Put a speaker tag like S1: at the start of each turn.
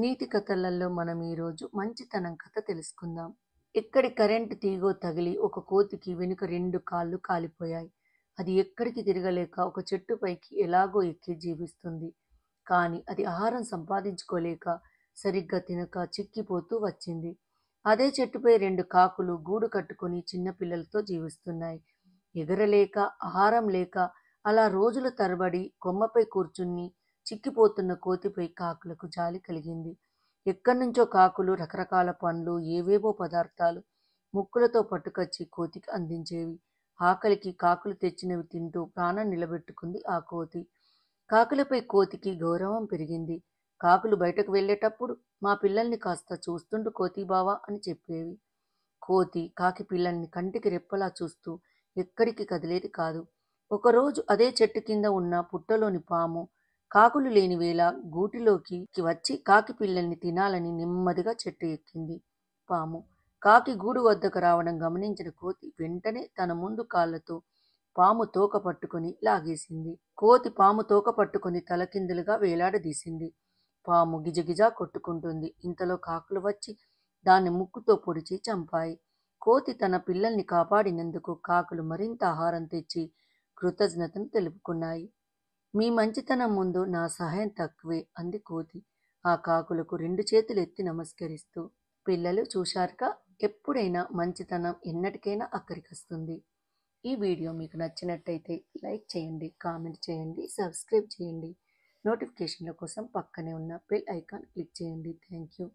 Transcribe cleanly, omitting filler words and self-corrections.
S1: నీతి కథలలో మనం ఈరోజు మంచితనం కథ తెలుసుకుందాం. ఎక్కడి కరెంటు తీగో తగిలి ఒక కోతికి వెనుక 2 కాళ్ళు కాలిపోయాయి. అది ఎక్కడికి తిరగలేక ఒక చెట్టు పైకి ఎలాగో ఎక్కి జీవిస్తుంది. కానీ అది ఆహారం సంపాదించుకోలేక సరిగ్గా తినక చిక్కిపోతూ వచ్చింది. అదే చెట్టుపై 2 కాకులు గూడు కట్టుకొని చిన్న పిల్లలతో జీవిస్తున్నాయి. ఎగరలేక, ఆహారం లేక అలా రోజుల తరబడి కొమ్మపై కూర్చుని చిక్కిపోతున్న కోతిపై కాకులకు జాలి కలిగింది. ఎక్కడ్నుంచో కాకులు రకరకాల పండ్లు, ఏవేవో పదార్థాలు ముక్కులతో పట్టుకొచ్చి కోతికి అందించేవి. ఆకలికి కాకులు తెచ్చినవి తింటూ ప్రాణం నిలబెట్టుకుంది ఆ కోతి. కాకులపై కోతికి గౌరవం పెరిగింది. కాకులు బయటకు వెళ్ళేటప్పుడు మా పిల్లల్ని కాస్త చూస్తుండు కోతి బావా అని చెప్పేవి. కోతి కాకి పిల్లల్ని కంటికి రెప్పలా చూస్తూ ఎక్కడికి కదిలేది కాదు. ఒకరోజు అదే చెట్టు కింద ఉన్న పుట్టలోని పాము కాకులు లేని వేళ గూటిలోకి వచ్చి కాకి పిల్లల్ని తినాలని నెమ్మదిగా చెట్టు ఎక్కింది. పాము కాకి గూడు వద్దకు రావడం గమనించిన కోతి వెంటనే తన ముందు కాళ్ళతో పాము తోక పట్టుకొని లాగేసింది. కోతి పాము తోక పట్టుకొని తలకిందులుగా వేలాడదీసింది. పాము గిజగిజా కొట్టుకుంటుంది. ఇంతలో కాకులు వచ్చి దాన్ని ముక్కుతో పొడిచి చంపాయి. కోతి తన పిల్లల్ని కాపాడినందుకు కాకులు మరింత ఆహారం తెచ్చి కృతజ్ఞతను తెలుపుకున్నాయి. మీ మంచితనం ముందు నా సహాయం తక్కువే అంది కోతి ఆ కాకులకు 2 చేతులు ఎత్తి నమస్కరిస్తూ. పిల్లలు చూశారుగా, ఎప్పుడైనా మంచితనం ఎన్నటికైనా అక్కరికొస్తుంది. ఈ వీడియో మీకు నచ్చినట్టయితే లైక్ చేయండి, కామెంట్ చేయండి, సబ్స్క్రైబ్ చేయండి. నోటిఫికేషన్ల కోసం పక్కనే ఉన్న బెల్ ఐకాన్ క్లిక్ చేయండి. Thank you.